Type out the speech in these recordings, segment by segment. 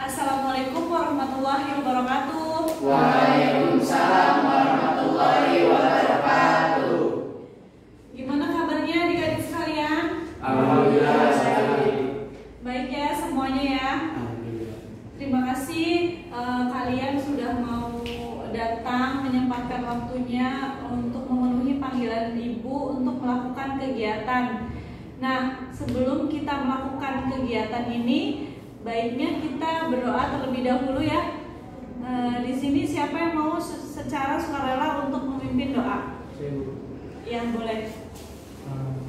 Assalamualaikum warahmatullahi wabarakatuh. Waalaikumsalam warahmatullahi wabarakatuh. Gimana kabarnya adik-adik sekalian? Alhamdulillah sekali. Baik ya semuanya ya. Alhamdulillah. Terima kasih kalian sudah mau datang menyempatkan waktunya untuk memenuhi panggilan ibu untuk melakukan kegiatan. Nah, sebelum kita melakukan kegiatan ini, baiknya kita berdoa terlebih dahulu ya. Di sini siapa yang mau secara sukarela untuk memimpin doa? Saya Bu. Yang boleh.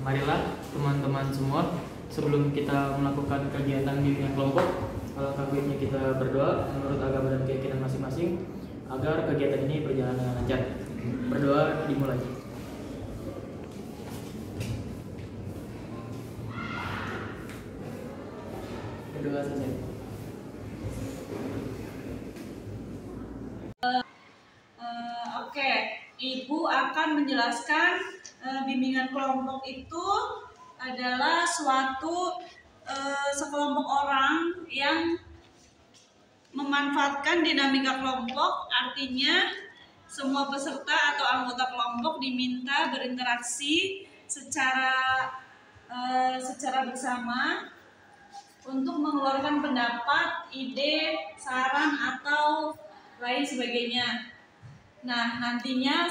Marilah teman-teman semua, sebelum kita melakukan kegiatan bimbingan kelompok, alangkah baiknya kita berdoa menurut agama dan keyakinan masing-masing agar kegiatan ini berjalan dengan lancar. Berdoa dimulai. Berdoa selesai. Oke, Ibu akan menjelaskan bimbingan kelompok itu adalah suatu sekelompok orang yang memanfaatkan dinamika kelompok, artinya semua peserta atau anggota kelompok diminta berinteraksi secara bersama untuk mengeluarkan pendapat, ide, saran atau lain sebagainya. Nah, nantinya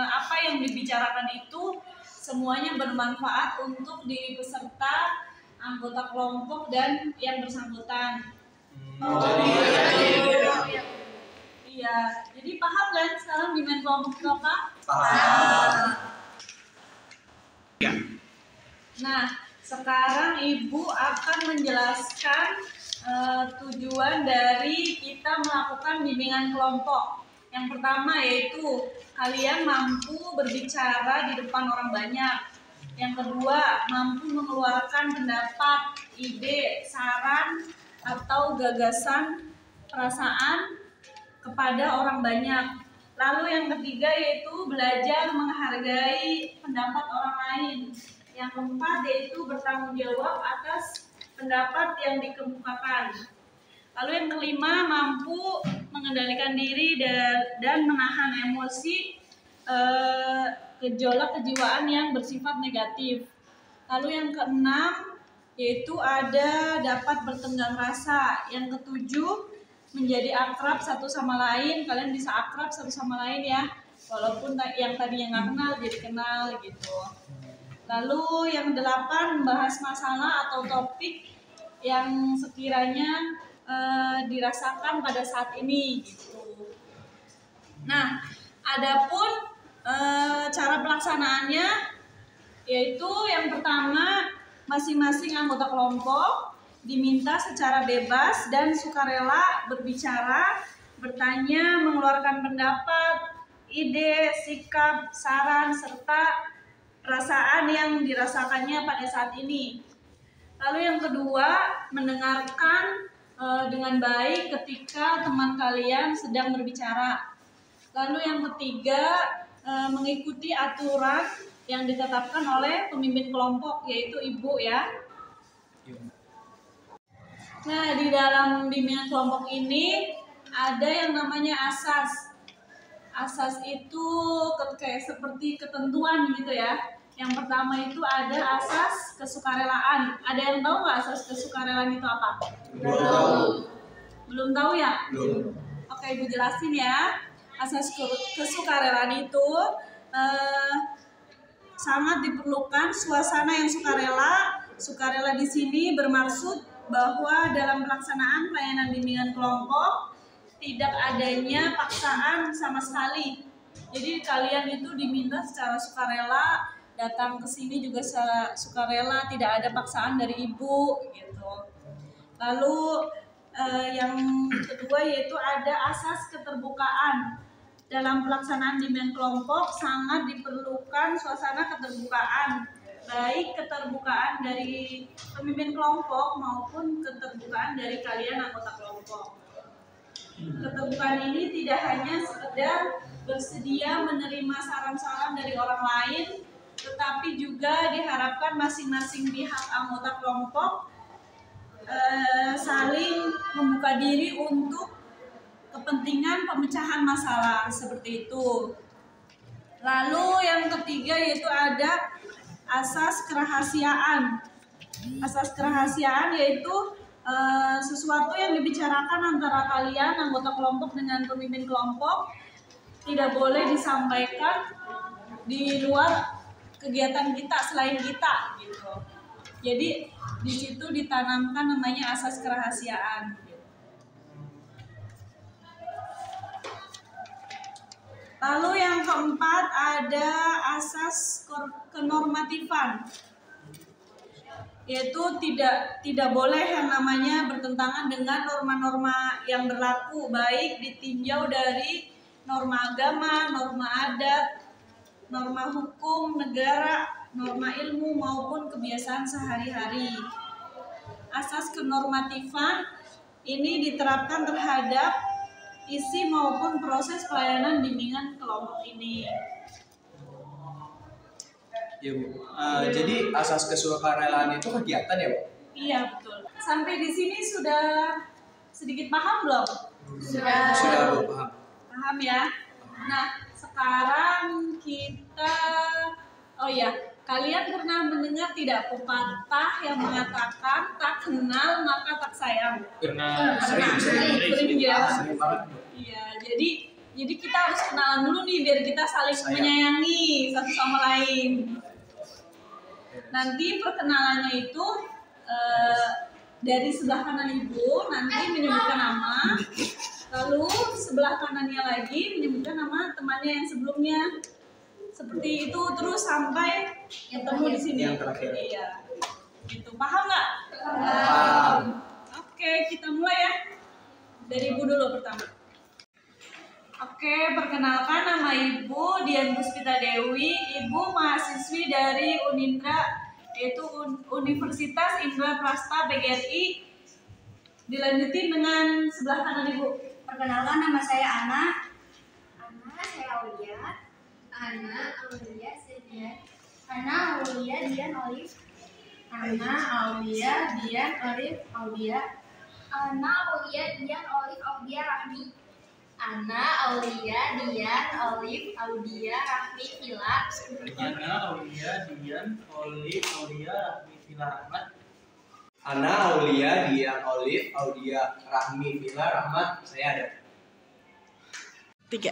apa yang dibicarakan itu semuanya bermanfaat untuk diri peserta, anggota kelompok dan yang bersangkutan. Iya, jadi paham kan sekarang bimbingan kelompok itu apa? Paham. Nah, sekarang Ibu akan menjelaskan tujuan dari kita melakukan bimbingan kelompok. Yang pertama yaitu kalian mampu berbicara di depan orang banyak. Yang kedua, mampu mengeluarkan pendapat, ide, saran, atau gagasan, perasaan kepada orang banyak. Lalu yang ketiga yaitu belajar menghargai pendapat orang lain. Yang keempat yaitu bertanggung jawab atas pendapat yang dikemukakan. Lalu yang kelima, mampu mengendalikan diri dan menahan emosi, gejolak kejiwaan yang bersifat negatif. Lalu yang keenam, yaitu ada dapat bertenggang rasa. Yang ketujuh, menjadi akrab satu sama lain. Kalian bisa akrab satu sama lain ya, walaupun yang tadinya nggak kenal jadi kenal gitu. Lalu yang delapan, membahas masalah atau topik yang sekiranya dirasakan pada saat ini gitu. Nah, adapun cara pelaksanaannya yaitu yang pertama, masing-masing anggota kelompok diminta secara bebas dan sukarela berbicara, bertanya, mengeluarkan pendapat, ide, sikap, saran serta perasaan yang dirasakannya pada saat ini. Lalu yang kedua, mendengarkan dengan baik ketika teman kalian sedang berbicara. Lalu yang ketiga, mengikuti aturan yang ditetapkan oleh pemimpin kelompok, yaitu Ibu ya. Nah, di dalam bimbingan kelompok ini ada yang namanya asas. Asas itu kayak seperti ketentuan gitu ya. Yang pertama itu ada asas kesukarelaan. Ada yang tahu nggak asas kesukarelaan itu apa? Belum tahu ya? Belum. Oke, Ibu jelasin ya. Asas kesukarelaan itu sangat diperlukan suasana yang sukarela. Sukarela di sini bermaksud bahwa dalam pelaksanaan pelayanan bimbingan kelompok tidak adanya paksaan sama sekali. Jadi kalian itu diminta secara sukarela, datang ke sini juga secara sukarela, tidak ada paksaan dari Ibu gitu. Lalu yang kedua yaitu ada asas keterbukaan. Dalam pelaksanaan bimbingan kelompok sangat diperlukan suasana keterbukaan, baik keterbukaan dari pemimpin kelompok maupun keterbukaan dari kalian anggota kelompok. Keterbukaan ini tidak hanya sekedar bersedia menerima saran-saran dari orang lain, tetapi juga diharapkan masing-masing pihak anggota kelompok saling membuka diri untuk kepentingan pemecahan masalah seperti itu. Lalu yang ketiga yaitu ada asas kerahasiaan. Asas kerahasiaan yaitu sesuatu yang dibicarakan antara kalian anggota kelompok dengan pemimpin kelompok tidak boleh disampaikan di luar kegiatan kita selain kita gitu. Jadi di situ ditanamkan namanya asas kerahasiaan. Lalu yang keempat ada asas kenormatifan, yaitu tidak boleh yang namanya bertentangan dengan norma-norma yang berlaku, baik ditinjau dari norma agama, norma adat, norma hukum negara, norma ilmu maupun kebiasaan sehari-hari. Asas kenormatifan ini diterapkan terhadap isi maupun proses pelayanan bimbingan kelompok ini. Ya Bu. Jadi asas kesukarelaan itu kegiatan ya Bu? Iya betul. Sampai di sini sudah sedikit paham belum? Sudah Bu, paham. Paham ya. Nah sekarang kita, kalian pernah mendengar tidak pepatah yang mengatakan tak kenal maka tak sayang? Pernah. Sering ya. Sering banget Bu. Iya, jadi kita harus kenalan dulu nih biar kita saling menyayangi satu sama lain. Nanti perkenalannya itu dari sebelah kanan ibu nanti menyebutkan nama, lalu sebelah kanannya lagi menyebutkan nama temannya yang sebelumnya. Seperti itu terus sampai ketemu di sini. Yang terakhir. Iya. Gitu. Paham nggak? Paham. Oke, kita mulai ya. Dari ibu dulu pertama. Oke, perkenalkan nama Ibu Dian Puspita Dewi. Ibu mahasiswi dari Unindra, yaitu Universitas Indra Prasta PGRI. Dilanjutin dengan sebelah kanan Ibu. Perkenalkan nama saya Ana. Saya Aulia. Ana Aulia Dian. Ana Aulia Dian Olive. Ana Aulia Dian Olive Audia. Ana Aulia Dian Olive Audia Rahmi. Ana Aulia Dian Olive Audia Rahmi Vila. Ana Aulia Dian Olive Audia Rahmi Vila Rahmat. Ana Aulia Dian Olive Audia Rahmi Vila Rahmat. Saya ada. 3.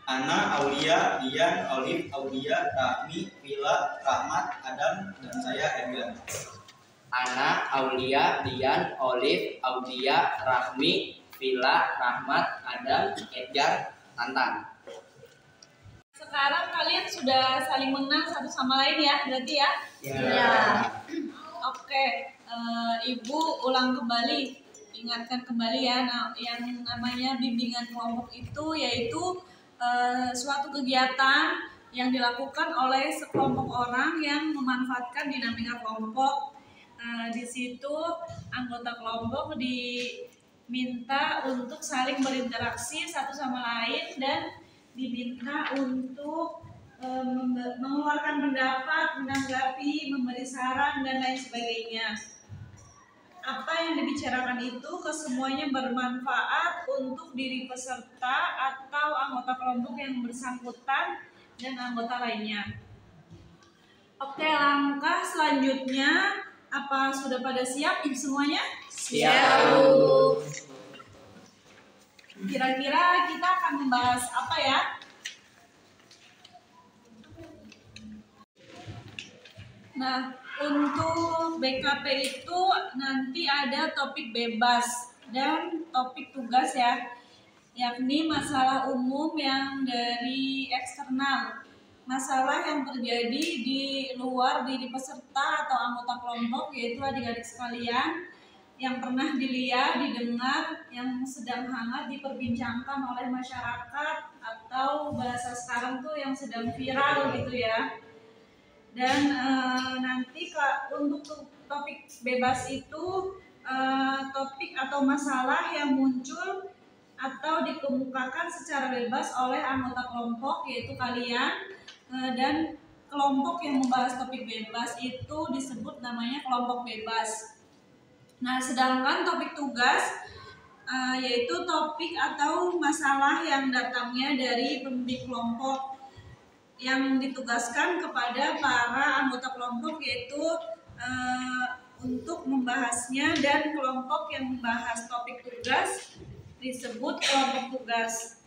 Ana Aulia Dian Olive Audia Rahmi Vila Rahmat Adam dan saya Edgar. Ana Aulia Dian Olive Audia Rahmi Vila Rahmat Adam Edgar Tantan. Sekarang kalian sudah saling mengenal satu sama lain ya, berarti ya? Ya. Oke, Ibu ulang kembali, ingatkan kembali ya, yang namanya bimbingan kelompok itu yaitu suatu kegiatan yang dilakukan oleh sekelompok orang yang memanfaatkan dinamika kelompok. Di situ anggota kelompok diminta untuk saling berinteraksi satu sama lain dan diminta untuk mengeluarkan pendapat, menanggapi, memberi saran dan lain sebagainya. Apa yang dibicarakan itu kesemuanya bermanfaat untuk diri peserta atau anggota kelompok yang bersangkutan dan anggota lainnya. Oke, langkah selanjutnya, apa sudah pada siap semuanya? Siap. Kira-kira kita akan membahas apa ya? Nah, untuk BKP itu nanti ada topik bebas dan topik tugas ya, yakni masalah umum yang dari eksternal, masalah yang terjadi di luar diri peserta atau anggota kelompok, yaitu adik-adik sekalian yang pernah dilihat, didengar, yang sedang hangat diperbincangkan oleh masyarakat atau bahasa sekarang tuh yang sedang viral gitu ya. Dan nanti untuk topik bebas itu topik atau masalah yang muncul atau dikemukakan secara bebas oleh anggota kelompok yaitu kalian, dan kelompok yang membahas topik bebas itu disebut namanya kelompok bebas. Nah, sedangkan topik tugas yaitu topik atau masalah yang datangnya dari pembimbing kelompok yang ditugaskan kepada para anggota kelompok, yaitu untuk membahasnya, dan kelompok yang membahas topik tugas disebut kelompok tugas.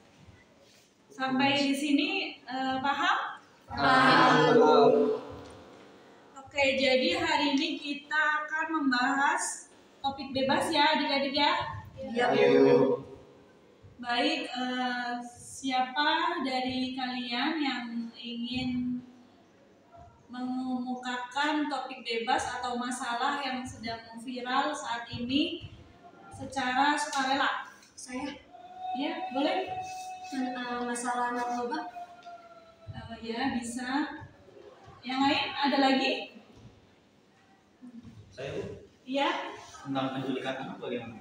Sampai di sini paham? Oke, jadi hari ini kita akan membahas topik bebas ya adik-adik ya? Baik, siapa dari kalian yang ingin mengemukakan topik bebas atau masalah yang sedang viral saat ini secara sukarela? Saya Ya, boleh? masalah narkoba. Ya, bisa. Yang lain ada lagi? Saya Bu, Iya. tentang penculikan anak bagaimana?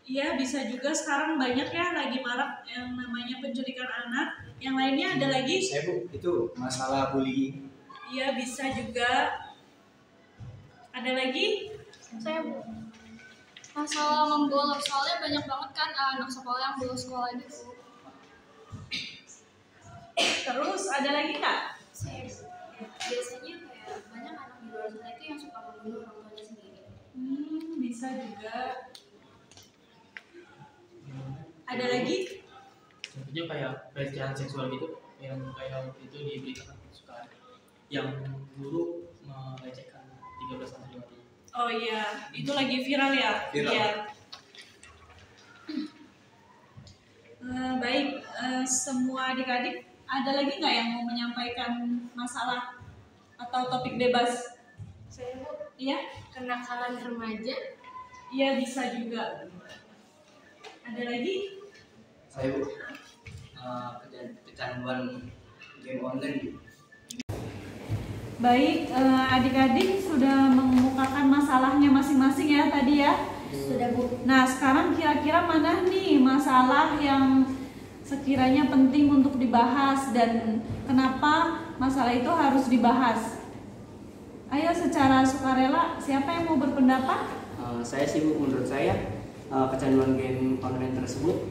Iya, bisa juga. Sekarang banyak ya lagi marak yang namanya penculikan anak. Yang lainnya ada lagi? Saya Bu, itu masalah bullying. Iya, bisa juga. Ada lagi? Saya Bu. Masalah membolos, soalnya banyak banget kan anak sekolah yang bolos sekolah gitu. Terus ada lagi nggak? Saya Bu. Biasanya kayak banyak anak di luar sana itu yang suka membunuh orang tuanya sendiri. Bisa juga. Ada lagi? Contohnya kayak pelecehan seksual gitu, yang kayak itu di berita suka ada yang guru melecehkan 13 santriwati. Oh iya, itu lagi viral ya? Viral. Iya. Baik, semua adik-adik, ada lagi nggak yang mau menyampaikan masalah atau topik bebas? Saya Bu, Iya? kenakalan remaja. Iya, bisa juga. Ada lagi? Saya Bu, kecanduan game online. Baik, adik-adik sudah mengemukakan masalahnya masing-masing ya tadi ya? Sudah Bu. Nah, sekarang kira-kira mana nih masalah yang sekiranya penting untuk dibahas dan kenapa masalah itu harus dibahas? Ayo secara sukarela, siapa yang mau berpendapat? Saya sih Bu, menurut saya kecanduan game online tersebut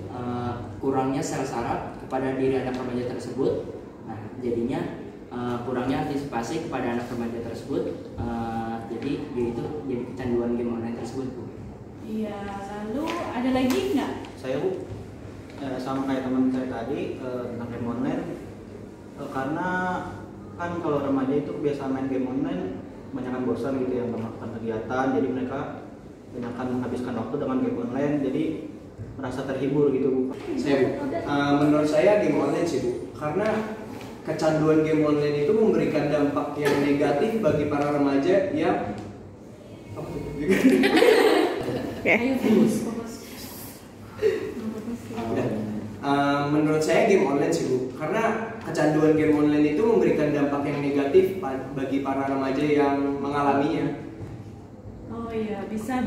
kurangnya sel saraf kepada diri anak remaja tersebut. Nah, jadinya kurangnya antisipasi kepada anak remaja tersebut. Jadi dia itu jadi kecanduan game online tersebut Bu. Iya, lalu ada lagi nggak? Saya Bu, sama kayak teman saya tadi tentang game online, karena kan kalau remaja itu kebiasaan main game online kebanyakan bosan gitu ya, melakukan kegiatan, jadi mereka kebanyakan menghabiskan waktu dengan game online, jadi merasa terhibur gitu Bu. Saya Bu, menurut saya game online sih Bu, karena kecanduan game online itu memberikan dampak yang negatif bagi para remaja yang Ayo fokus. menurut saya game online sih Bu, karena kecanduan game online itu memberikan dampak yang negatif bagi para remaja yang mengalaminya. Oh iya, bisa.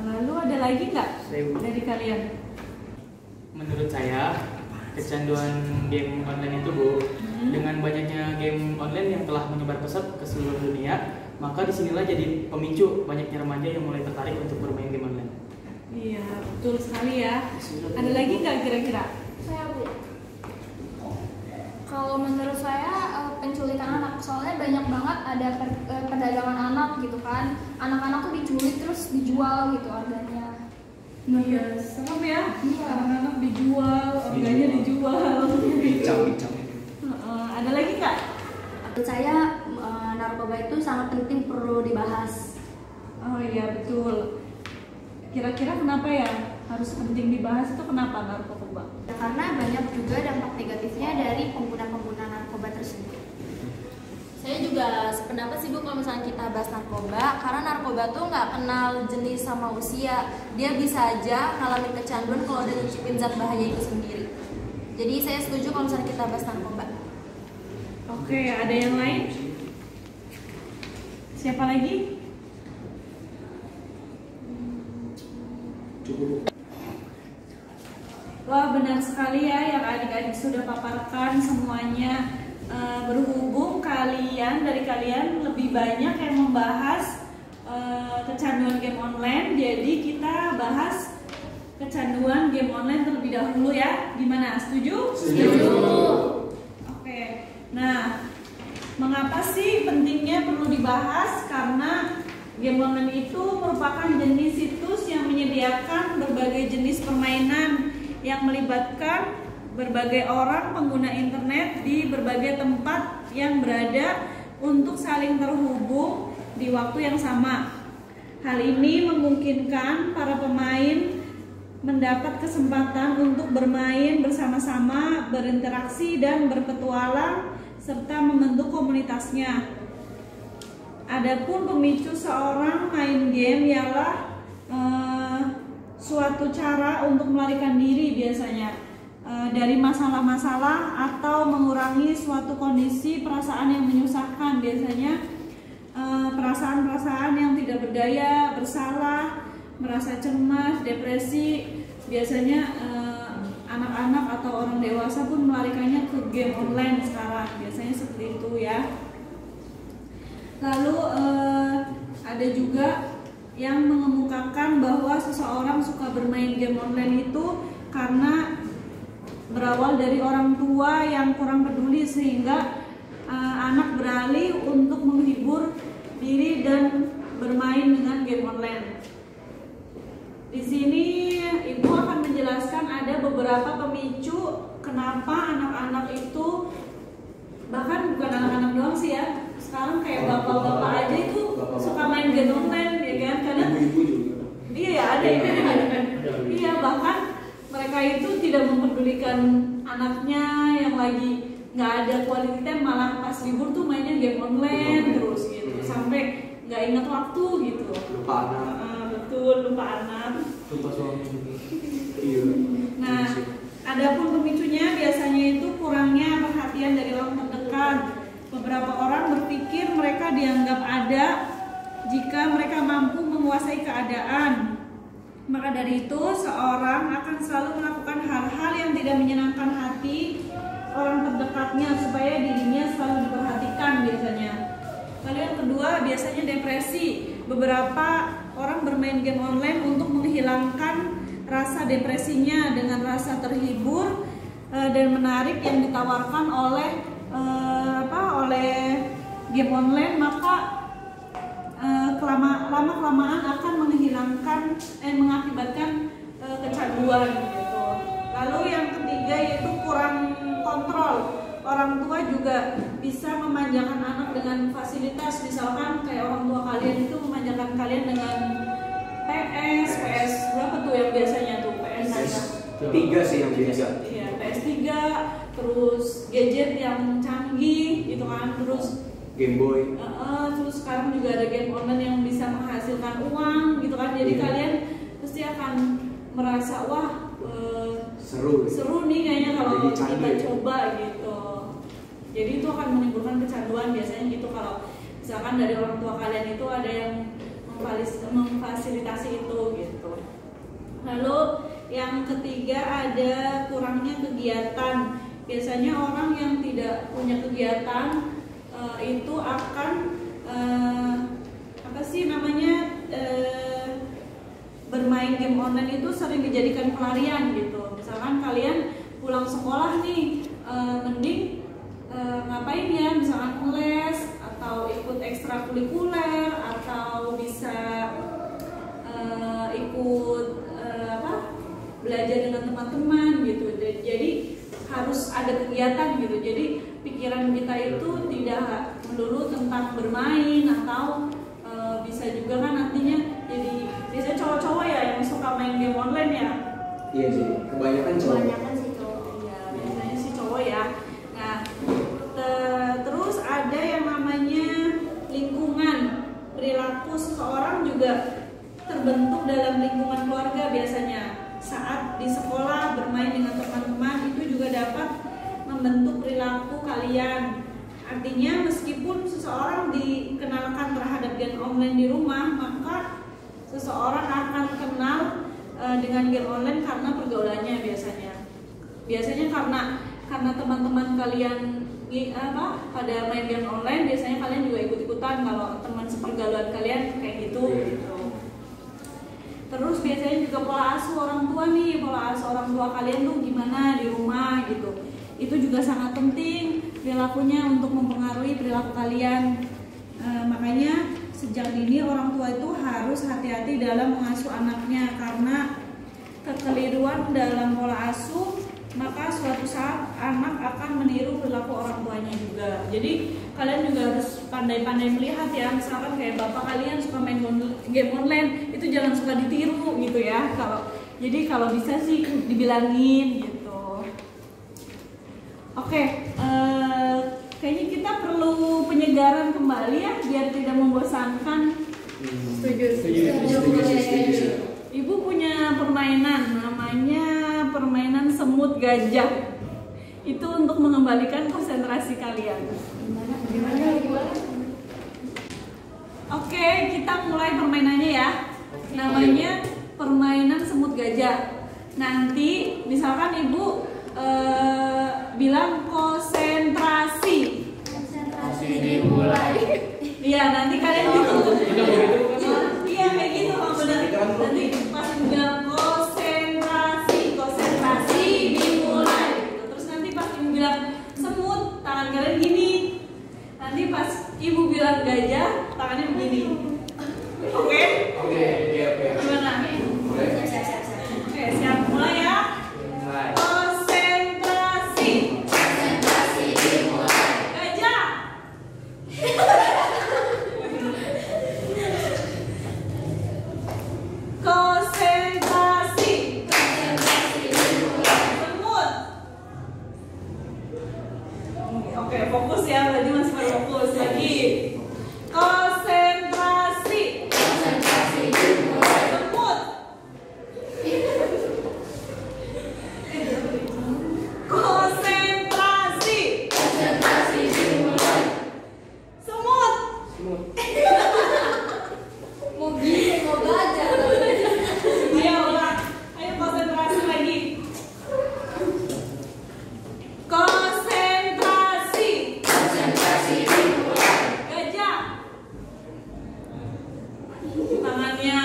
Lalu ada lagi nggak dari kalian? Menurut saya kecanduan game online itu Bu, dengan banyaknya game online yang telah menyebar pesat ke seluruh dunia, maka disinilah jadi pemicu banyaknya remaja yang mulai tertarik untuk bermain game online. Iya, betul sekali ya. Ada lagi nggak kira-kira? Saya Bu. Kalau menurut saya penculikan anak, soalnya banyak banget ada perdagangan anak gitu kan. Anak-anak tuh diculik terus dijual gitu harganya. Iya, serem ya. Anak-anak dijual, organnya dijual. Bincang. Ada lagi nggak? Menurut saya narkoba itu sangat penting, perlu dibahas. Oh iya, betul. Kira-kira kenapa ya harus penting dibahas itu, kenapa narkoba? Karena banyak juga dampak negatifnya dari pengguna-pengguna narkoba tersebut. Saya juga sependapat sih Bu kalau misalnya kita bahas narkoba, karena narkoba tuh nggak kenal jenis sama usia. Dia bisa aja ngalamin kecanduan kalau udah nyicipin zat bahaya itu sendiri. Jadi saya setuju kalau misalnya kita bahas narkoba. Oke, ada yang lain? Siapa lagi? Wah, benar sekali ya yang adik-adik sudah paparkan semuanya. Berhubung dari kalian lebih banyak yang membahas kecanduan game online. Jadi kita bahas kecanduan game online terlebih dahulu ya. Gimana? Setuju? Setuju. Oke. Nah, mengapa sih pentingnya perlu dibahas? Karena game online itu merupakan jenis situs yang menyediakan berbagai jenis permainan yang melibatkan berbagai orang pengguna internet di berbagai tempat yang berada untuk saling terhubung di waktu yang sama. Hal ini memungkinkan para pemain mendapat kesempatan untuk bermain bersama-sama, berinteraksi dan berpetualang serta membentuk komunitasnya. Adapun pemicu seorang main game ialah suatu cara untuk melarikan diri biasanya dari masalah-masalah atau mengurangi suatu kondisi perasaan yang menyusahkan, biasanya perasaan-perasaan yang tidak berdaya, bersalah, merasa cemas, depresi. Biasanya anak-anak atau orang dewasa pun melarikannya ke game online sekarang, biasanya seperti itu ya. Lalu ada juga yang mengemukakan bahwa seseorang suka bermain game online itu karena berawal dari orang tua yang kurang peduli sehingga anak beralih untuk menghibur diri dan bermain dengan game online. Di sini Ibu akan menjelaskan ada beberapa pemicu kenapa anak-anak itu, bahkan bukan anak-anak doang sih ya, sekarang kayak bapak-bapak aja itu suka main game online ya kan, karena Ibu-ibu juga. iya ada iya, bahkan mereka itu tidak mempedulikan anaknya yang lagi nggak ada quality time, malah pas libur tuh mainnya game online terus gitu, sampai nggak ingat waktu gitu. Lupa anak. Betul, lupa anak. Lupa suami juga. Iya. Nah, adapun pemicunya biasanya itu kurangnya perhatian dari orang terdekat. Beberapa orang berpikir mereka dianggap ada jika mereka mampu menguasai keadaan. Maka dari itu, seorang akan selalu melakukan hal-hal yang tidak menyenangkan hati orang terdekatnya supaya dirinya selalu diperhatikan biasanya. Lalu yang kedua, biasanya depresi. Beberapa orang bermain game online untuk menghilangkan rasa depresinya dengan rasa terhibur dan menarik yang ditawarkan oleh game online, maka lama-kelamaan akan mengakibatkan kecanduan gitu. Lalu yang ketiga yaitu kurang kontrol. Orang tua juga bisa memanjakan anak dengan fasilitas, misalkan kayak orang tua kalian itu memanjakan kalian dengan PS berapa tuh yang biasanya tuh PS 3 sih yang biasa. Iya, PS3, terus gadget yang canggih gitu kan, terus Game Boy. Terus sekarang juga ada game online yang bisa menghasilkan uang gitu kan, jadi kalian pasti akan merasa wah seru nih kayaknya kalau kita coba gitu. Jadi itu akan menimbulkan kecanduan biasanya gitu, kalau misalkan dari orang tua kalian itu ada yang memfasilitasi itu gitu. Lalu yang ketiga ada kurangnya kegiatan. Biasanya orang yang tidak punya kegiatan itu akan bermain game online itu sering dijadikan pelarian gitu. Misalkan kalian pulang sekolah nih, mending ngapain ya, misalkan les atau ikut ekstrakurikuler atau bisa ikut belajar dengan teman-teman gitu. Jadi harus ada kegiatan gitu. Jadi pikiran kita itu tidak melulu tentang bermain, atau bisa juga kan nantinya jadi biasanya cowok-cowok ya yang suka main game online ya. Iya sih, kebanyakan cowok. Kebanyakan sih cowok. Ya, biasanya sih cowok ya. Nah, terus ada yang namanya lingkungan. Perilaku seseorang juga terbentuk dalam lingkungan keluarga biasanya. Saat di sekolah bermain dengan teman-teman itu juga dapat membentuk perilaku kalian. Artinya meskipun seseorang dikenalkan terhadap game online di rumah, maka seseorang akan kenal dengan game online karena pergaulannya biasanya. Biasanya karena teman-teman kalian pada main game online, biasanya kalian juga ikut-ikutan kalau teman sepergaulan kalian kayak gitu. Terus biasanya juga pola asuh orang tua nih, pola asuh orang tua kalian tuh gimana di rumah gitu. Itu juga sangat penting perilakunya untuk mempengaruhi perilaku kalian. Makanya sejak dini orang tua itu harus hati-hati dalam mengasuh anaknya, karena kekeliruan dalam pola asuh maka suatu saat anak akan meniru perilaku orang tuanya juga. Jadi kalian juga harus pandai-pandai melihat ya, misalkan kayak bapak kalian suka main game online, itu jangan suka ditiru gitu ya. Kalau bisa sih dibilangin gitu. Oke, kayaknya kita perlu penyegaran kembali ya biar tidak membosankan. Setuju. Ibu punya permainan namanya permainan semut gajah. Itu untuk mengembalikan konsentrasi kalian. Gimana? Oke, kita mulai permainannya ya. Namanya permainan semut gajah. Nanti misalkan ibu bilang konsentrasi. Konsentrasi dimulai. Iya, nanti kalian gitu. Iya, kayak gitu Bang, benar. Nanti pas bilang konsentrasi dimulai. Terus nanti pas ibu bilang semut, tangan kalian gini. Nanti pas ibu bilang gajah, tangannya begini. Oke? Oke. Gimana? Oke, siap. Mulai ya. Mulai. Konsentrasi dimulai. gajah. Konsentrasi semut. Oke, fokus ya, berarti masih pada fokus lagi. Konsentrasi dimulai. semut. Konsentrasi dimulai. semut. Mau gajah. Ayo ulang. Ayo konsentrasi lagi. Konsentrasi dimulai. gajah. Tangannya.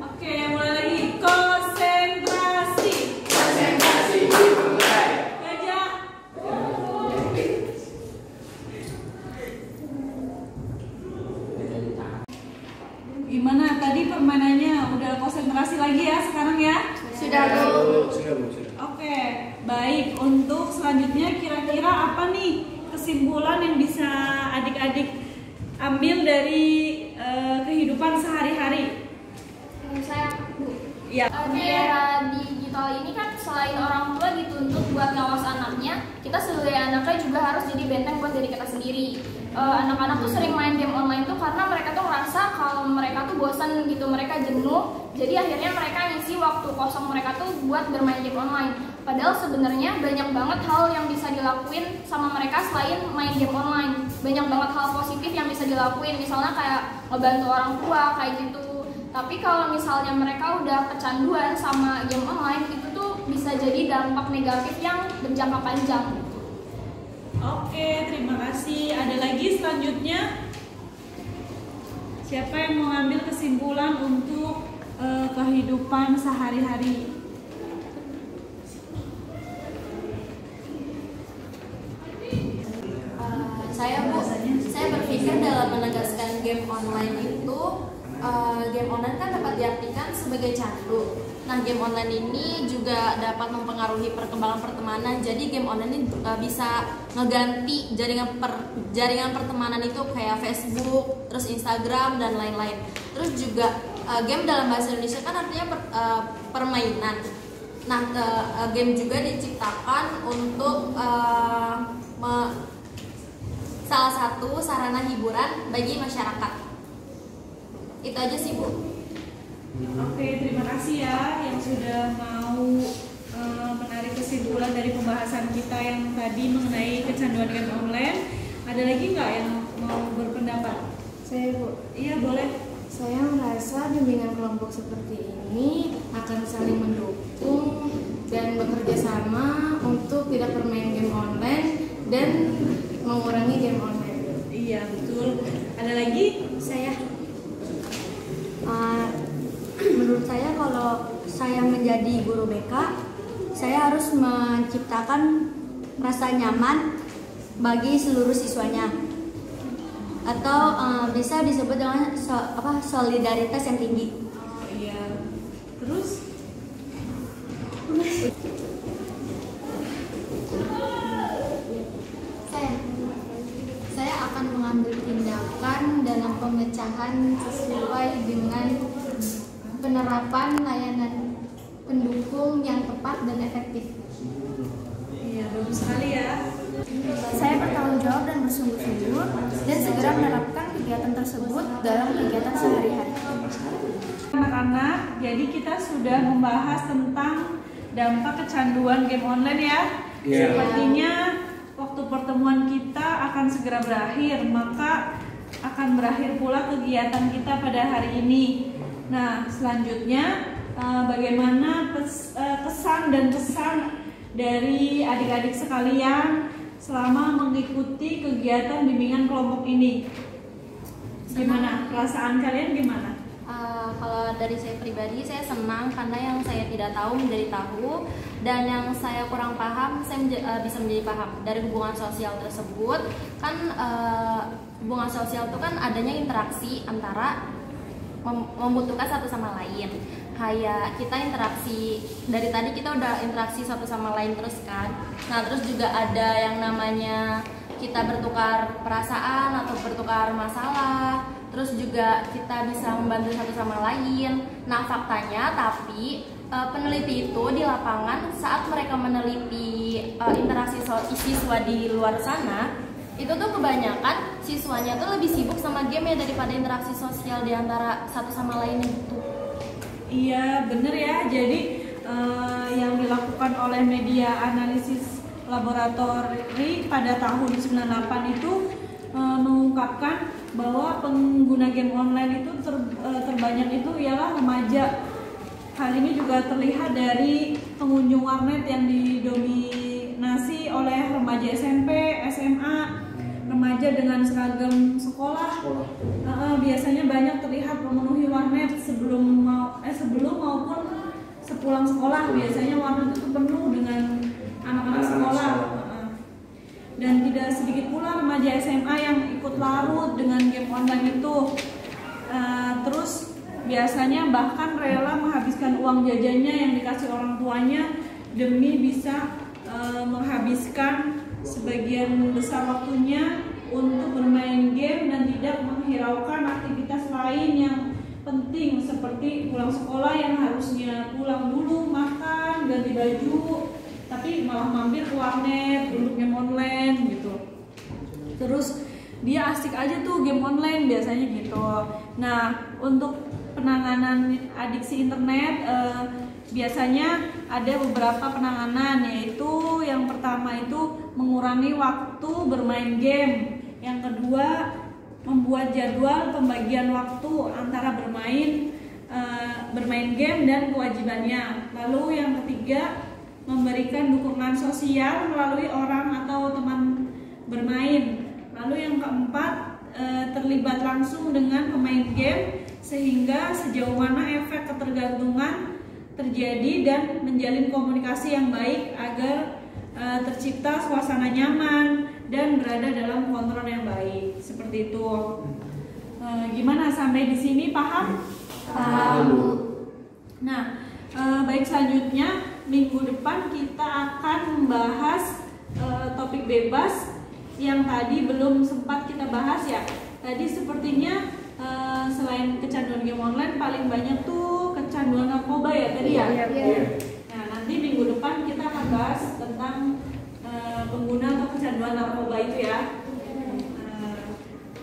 Oke, mulai lagi. Konsentrasi dimulai. gajah. Gimana tadi permainannya? Udah konsentrasi lagi ya sekarang ya? Sudah, Bu. Oke, baik. Untuk selanjutnya kira-kira apa nih kesimpulan yang bisa adik-adik ambil dari kehidupan sehari-hari? Saya, Bu. Ya. Di era digital ini kan selain orang tua dituntut buat ngawas anaknya, kita sebagai anaknya juga harus jadi benteng buat diri kita sendiri. Anak-anak tuh sering main game online tuh karena mereka tuh ngerasa kalau mereka tuh bosan gitu, mereka jenuh. Jadi akhirnya mereka ngisi waktu kosong mereka tuh buat bermain game online. Padahal sebenarnya banyak banget hal yang bisa dilakuin sama mereka selain main game online. Banyak banget hal positif yang bisa dilakuin, misalnya kayak ngebantu orang tua kayak gitu. Tapi kalau misalnya mereka udah kecanduan sama game online, itu tuh bisa jadi dampak negatif yang berjangka panjang. Oke, terima kasih. Ada lagi selanjutnya? Siapa yang mau ngambil kesimpulan untuk kehidupan sehari-hari? Saya berpikir dalam menegaskan game online itu, game online kan dapat diartikan sebagai candu. Nah, game online ini juga dapat mempengaruhi perkembangan pertemanan. Jadi game online ini bisa ngeganti jaringan pertemanan itu kayak Facebook, terus Instagram dan lain-lain. Terus juga game dalam bahasa Indonesia kan artinya permainan. Nah, game juga diciptakan untuk salah satu sarana hiburan bagi masyarakat. Itu aja sih, Bu. Oke, terima kasih ya yang sudah mau menarik kesimpulan dari pembahasan kita yang tadi mengenai kecanduan game online. Ada lagi nggak yang mau berpendapat? Saya, Bu. Iya, boleh. Saya merasa bimbingan kelompok seperti ini akan saling mendukung dan bekerja sama untuk tidak bermain game online dan mengurangi game online. Iya, betul. Ada lagi? Saya saya menjadi guru BK, saya harus menciptakan rasa nyaman bagi seluruh siswanya, atau bisa disebut dengan solidaritas yang tinggi. Oh iya. Terus? Saya akan mengambil tindakan dalam pemecahan sesuai dengan penerapan layanan pendukung yang tepat dan efektif. Iya, bagus sekali ya. Saya bertanggung jawab dan bersungguh-sungguh dan segera menerapkan kegiatan tersebut dalam kegiatan sehari-hari. Anak-anak, jadi kita sudah membahas tentang dampak kecanduan game online ya. Sepertinya waktu pertemuan kita akan segera berakhir, maka akan berakhir pula kegiatan kita pada hari ini. Nah, selanjutnya bagaimana kesan dan pesan dari adik-adik sekalian selama mengikuti kegiatan bimbingan kelompok ini? Gimana? Perasaan kalian gimana? Kalau dari saya pribadi, saya senang karena yang saya tidak tahu menjadi tahu, dan yang saya kurang paham saya bisa menjadi paham. Dari hubungan sosial tersebut kan hubungan sosial itu kan adanya interaksi antara membutuhkan satu sama lain. Kayak kita interaksi dari tadi, kita udah interaksi satu sama lain terus kan. Nah, terus juga ada yang namanya kita bertukar perasaan atau bertukar masalah. Terus juga kita bisa membantu satu sama lain. Nah, faktanya tapi peneliti itu di lapangan saat mereka meneliti interaksi siswa di luar sana, itu tuh kebanyakan siswanya tuh lebih sibuk sama game ya daripada interaksi sosial di antara satu sama lainnya gitu. Iya, bener ya. Jadi yang dilakukan oleh media analisis laboratori pada tahun 98 itu mengungkapkan bahwa pengguna game online itu terbanyak itu ialah remaja. Hal ini juga terlihat dari pengunjung warnet yang didominasi oleh remaja SMP, SMA, remaja dengan seragam sekolah. Biasanya banyak terlihat memenuhi warnet sebelum maupun sepulang sekolah. Biasanya warnet itu penuh dengan anak-anak sekolah. Dan tidak sedikit pula remaja SMA yang ikut larut dengan game online itu. Terus biasanya bahkan rela menghabiskan uang jajannya yang dikasih orang tuanya demi bisa menghabiskan sebagian besar waktunya untuk bermain game dan tidak menghiraukan aktivitas lain yang penting seperti pulang sekolah yang harusnya pulang dulu, makan, ganti baju, tapi malah mampir ke warnet untuk game online gitu. Terus dia asik aja tuh game online biasanya gitu. Nah, untuk penanganan adiksi internet biasanya ada beberapa penanganan, yaitu yang pertama itu mengurangi waktu bermain game, yang kedua membuat jadwal pembagian waktu antara bermain game dan kewajibannya, lalu yang ketiga memberikan dukungan sosial melalui orang atau teman bermain, lalu yang keempat terlibat langsung dengan pemain game sehingga sejauh mana efek ketergantungan terjadi dan menjalin komunikasi yang baik agar tercipta suasana nyaman dan berada dalam kontrol yang baik. Seperti itu. Gimana sampai di sini paham? Paham. Nah, baik, selanjutnya minggu depan kita akan membahas topik bebas yang tadi belum sempat kita bahas ya. Tadi sepertinya selain kecanduan game online paling banyak tuh kecanduan narkoba ya tadi ya. Nah, nanti minggu depan kita akan bahas tentang pengguna atau kecanduan narkoba itu ya.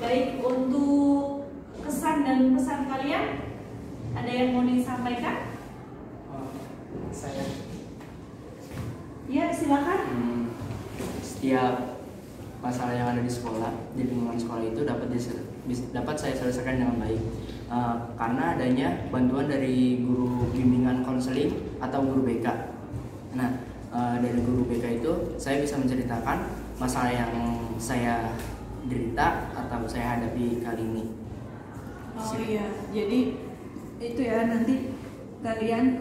Baik, untuk kesan dan pesan kalian ada yang mau disampaikan? Saya. Ya, silakan. Setiap masalah yang ada di sekolah, di lingkungan sekolah itu dapat saya selesaikan dengan baik karena adanya bantuan dari guru bimbingan konseling atau guru BK. Nah, dari guru BK itu saya bisa menceritakan masalah yang saya derita atau saya hadapi kali ini. Oh iya, jadi itu ya, nanti kalian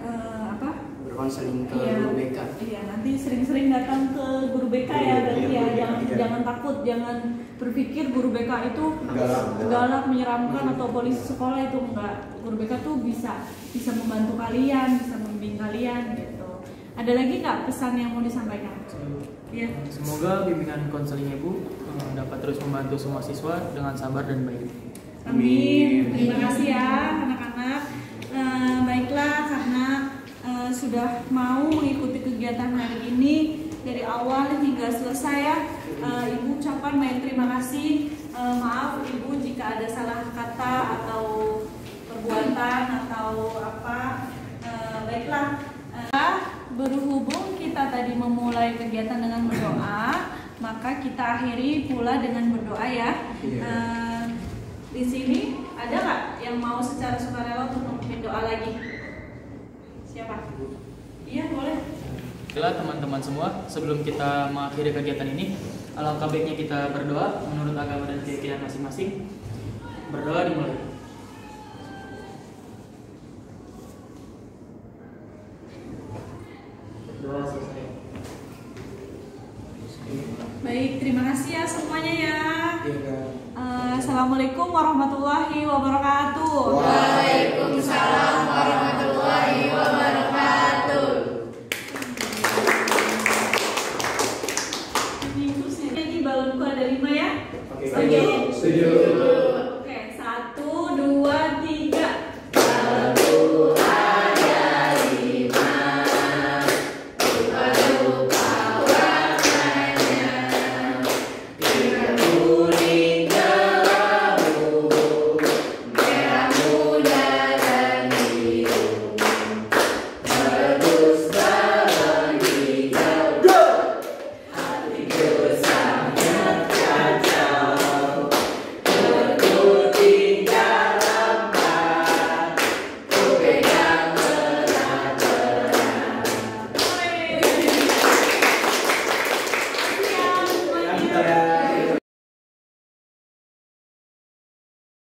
berkonseling ke Iya. guru BK. Iya, nanti sering-sering datang ke guru BK ya, berarti ya. Jangan takut, jangan berpikir guru BK itu galak, menyeramkan atau polisi sekolah, itu enggak. Guru BK tuh bisa membantu kalian, bisa membimbing kalian gitu. Ada lagi nggak pesan yang mau disampaikan? Ya. Semoga bimbingan konseling Ibu dapat terus membantu semua siswa dengan sabar dan baik. Amin. Terima kasih ya anak-anak. Baiklah, karena sudah mau mengikuti kegiatan hari ini dari awal hingga selesai ya. Ibu ucapkan banyak terima kasih. Maaf Ibu jika ada salah kata atau perbuatan atau apa. Baiklah. Berhubung kita tadi memulai kegiatan dengan berdoa, maka kita akhiri pula dengan berdoa ya. Di sini ada nggak yang mau secara sukarela untuk memimpin doa lagi? Siapa? Iya boleh. Baiklah teman-teman semua, sebelum kita mengakhiri kegiatan ini, alangkah baiknya kita berdoa menurut agama dan keyakinan masing-masing. Berdoa dimulai. Doa selesai. Baik, terima kasih ya semuanya ya. Assalamualaikum warahmatullahi wabarakatuh. Waalaikumsalam warahmatullahi wabarakatuh. Ini balonku ada 5 ya. Setuju.